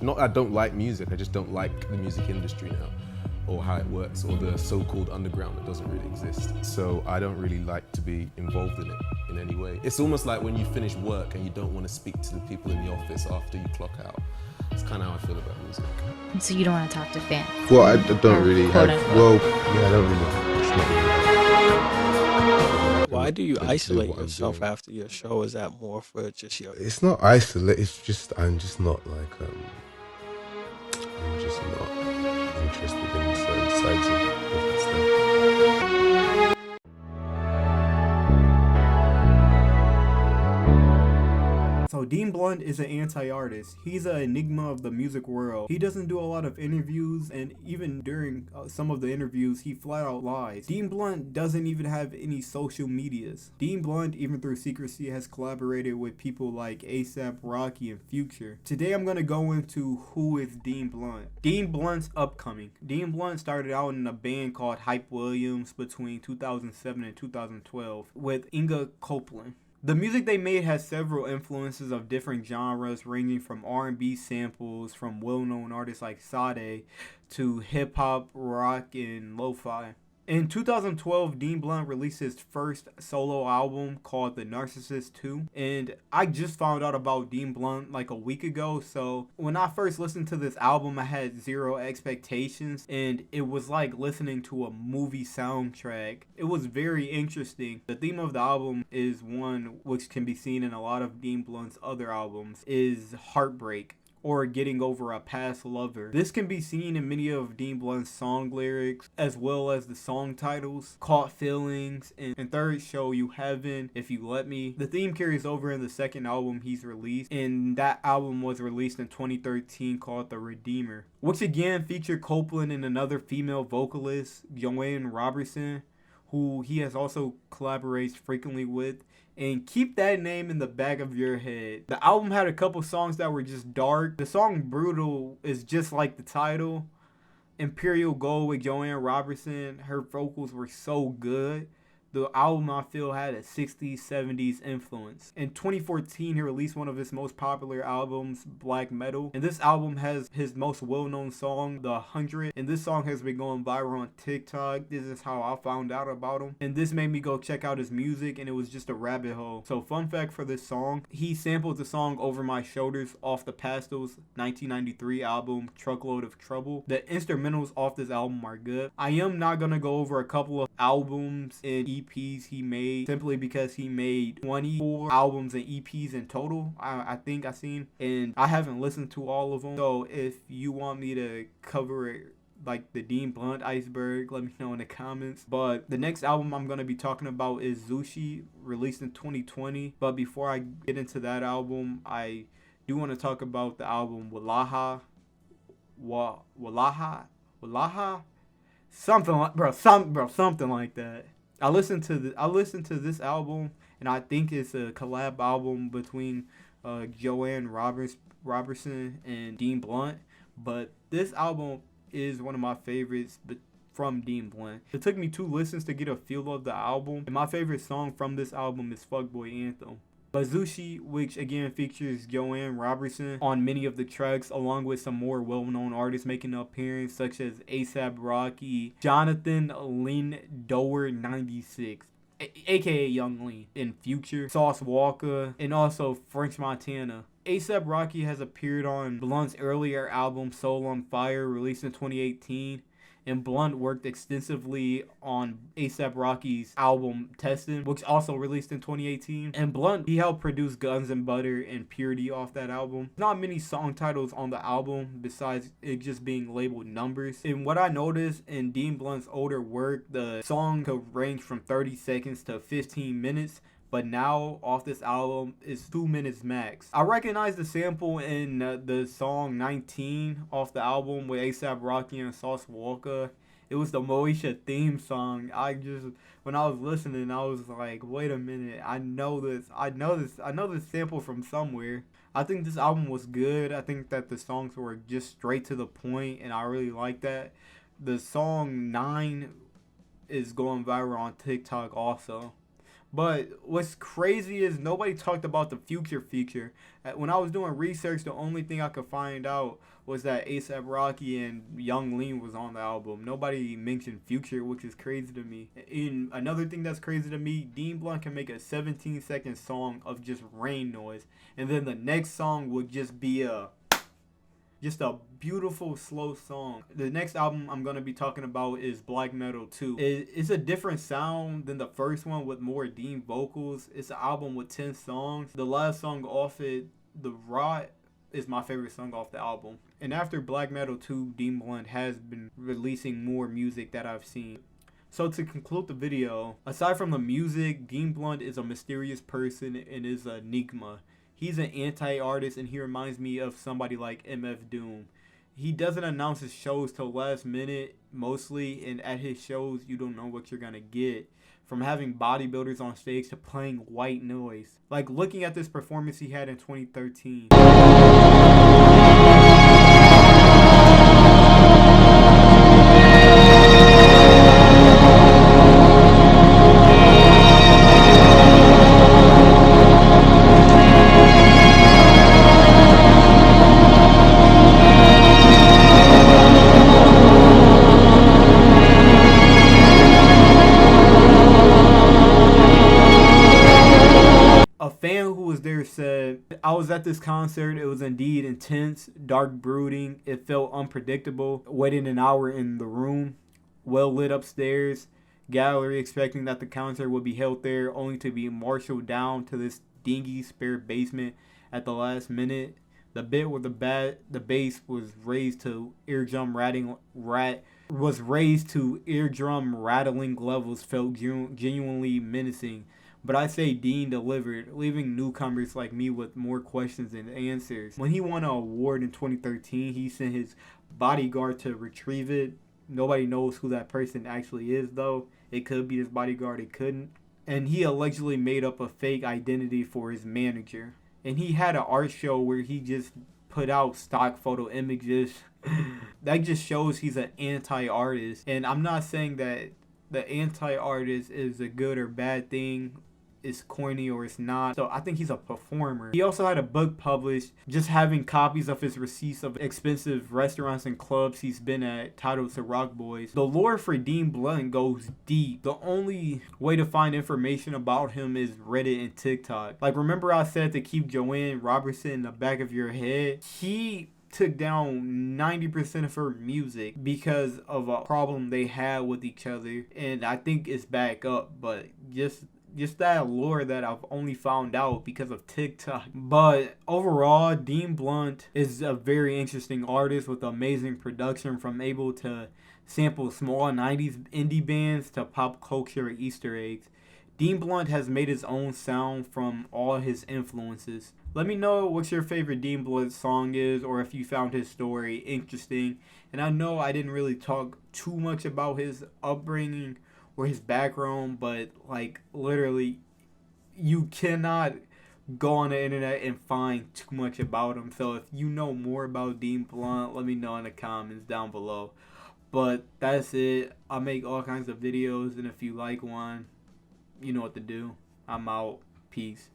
Not that I don't like music, I just don't like the music industry now, or how it works, or the so-called underground that doesn't really exist. So I don't really like to be involved in it in any way. It's almost like when you finish work and you don't want to speak to the people in the office after you clock out. It's kind of how I feel about music. So you don't want to talk to fans? Well, I don't really have, well, yeah, I don't really. Why do you isolate yourself after your show? Is that more for just your... It's not isolate, it's just, I'm just not like, I'm just not interested in certain sides of that stuff. So Dean Blunt is an anti-artist. He's an enigma of the music world. He doesn't do a lot of interviews, and even during some of the interviews, he flat out lies. Dean Blunt doesn't even have any social medias. Dean Blunt, even through secrecy, has collaborated with people like A$AP Rocky and Future. Today I'm going to go into who is Dean Blunt. Dean Blunt's upcoming. Dean Blunt started out in a band called Hype Williams between 2007 and 2012 with Inga Copeland. The music they made has several influences of different genres, ranging from R&B samples from well-known artists like Sade to hip-hop, rock, and lo-fi. In 2012, Dean Blunt released his first solo album called The Narcissist 2, and I just found out about Dean Blunt like a week ago, so when I first listened to this album, I had zero expectations, and it was like listening to a movie soundtrack. It was very interesting. The theme of the album is one which can be seen in a lot of Dean Blunt's other albums, is heartbreak, or getting over a past lover. This can be seen in many of Dean Blunt's song lyrics, as well as the song titles, Caught Feelings, and third Show You Heaven, If You Let Me. The theme carries over in the second album he's released, and that album was released in 2013 called The Redeemer, which again featured Copeland and another female vocalist, Joanne Robertson, who he has also collaborates frequently with. And keep that name in the back of your head. The album had a couple songs that were just dark. The song Brutal is just like the title. Imperial Gold with Joanne Robertson, her vocals were so good. The album, I feel, had a 60s, 70s influence. In 2014, he released one of his most popular albums, Black Metal. And this album has his most well-known song, The 100. And this song has been going viral on TikTok. This is how I found out about him. And this made me go check out his music, and it was just a rabbit hole. So fun fact for this song, he sampled the song Over My Shoulders off the Pastels 1993 album, Truckload of Trouble. The instrumentals off this album are good. I am not going to go over a couple of albums and EPs he made, simply because he made 24 albums and EPs in total, I think I seen, and I haven't listened to all of them. So if you want me to cover it like the Dean Blunt iceberg, let me know in the comments. But the next album I'm going to be talking about is Zushi, released in 2020. But before I get into that album, I do want to talk about the album Wallaha, something like that. I listened to this album, and I think it's a collab album between Joanne Robertson and Dean Blunt. But this album is one of my favorites from Dean Blunt. It took me 2 listens to get a feel of the album, and my favorite song from this album is Fuckboy Anthem. But Zushi, which again features Joanne Robertson on many of the tracks, along with some more well-known artists making an appearance, such as A$AP Rocky, Jonathan Lynn-Dower 96, aka Young Lean, and Future, Sauce Walker, and also French Montana. A$AP Rocky has appeared on Blunt's earlier album Soul on Fire, released in 2018. And Blunt worked extensively on A$AP Rocky's album Testin', which also released in 2018. And Blunt, he helped produce Guns and Butter and Purity off that album. Not many song titles on the album besides it just being labeled numbers. And what I noticed in Dean Blunt's older work, the song could range from 30 seconds to 15 minutes. But now, off this album, is 2 minutes max. I recognize the sample in the song 19 off the album with A$AP Rocky and Sauce Walker. It was the Moesha theme song. When I was listening, I was like, wait a minute, I know this sample from somewhere. I think this album was good. I think that the songs were just straight to the point, and I really like that. The song 9 is going viral on TikTok also. But what's crazy is nobody talked about the Future feature. When I was doing research, the only thing I could find out was that A$AP Rocky and Young Lean was on the album. Nobody mentioned Future, which is crazy to me. And another thing that's crazy to me, Dean Blunt can make a 17-second song of just rain noise, and then the next song would just be just a beautiful slow song. The next album I'm going to be talking about is Black Metal 2. It's a different sound than the first one with more Dean vocals. It's an album with 10 songs. The last song off it, The Rot, is my favorite song off the album. And after Black Metal 2, Dean Blunt has been releasing more music that I've seen. So to conclude the video, aside from the music, Dean Blunt is a mysterious person and is an enigma. He's an anti-artist, and he reminds me of somebody like MF Doom. He doesn't announce his shows till last minute, mostly, and at his shows, you don't know what you're gonna get. From having bodybuilders on stage to playing white noise. Like looking at this performance he had in 2013. A fan who was there said, I was at this concert. It was indeed intense, dark, brooding. It felt unpredictable. Waiting an hour in the room, well lit upstairs, gallery expecting that the concert would be held there, only to be marshaled down to this dingy spare basement at the last minute. The bit where the bass was raised to eardrum rattling levels felt genuinely menacing. But I say Dean delivered, leaving newcomers like me with more questions than answers. When he won an award in 2013, he sent his bodyguard to retrieve it. Nobody knows who that person actually is, though. It could be his bodyguard, it couldn't. And he allegedly made up a fake identity for his manager. And he had an art show where he just put out stock photo images. That just shows he's an anti-artist. And I'm not saying that the anti-artist is a good or bad thing. It's corny or it's not. So I think he's a performer. He also had a book published, just having copies of his receipts of expensive restaurants and clubs he's been at, titled Ciroc Boys. The lore for Dean Blunt goes deep. The only way to find information about him is Reddit and TikTok. Like, remember I said to keep Joanne Robertson in the back of your head? He took down 90% of her music because of a problem they had with each other, and I think it's back up, but just that lore that I've only found out because of TikTok. But overall, Dean Blunt is a very interesting artist with amazing production, from able to sample small 90s indie bands to pop culture Easter eggs. Dean Blunt has made his own sound from all his influences. Let me know what your favorite Dean Blunt song is, or if you found his story interesting. And I know I didn't really talk too much about his upbringing or his background, but like literally you cannot go on the internet and find too much about him. So if you know more about Dean Blunt, let me know in the comments down below. But that's it. I make all kinds of videos, and if you like one, you know what to do. I'm out. Peace.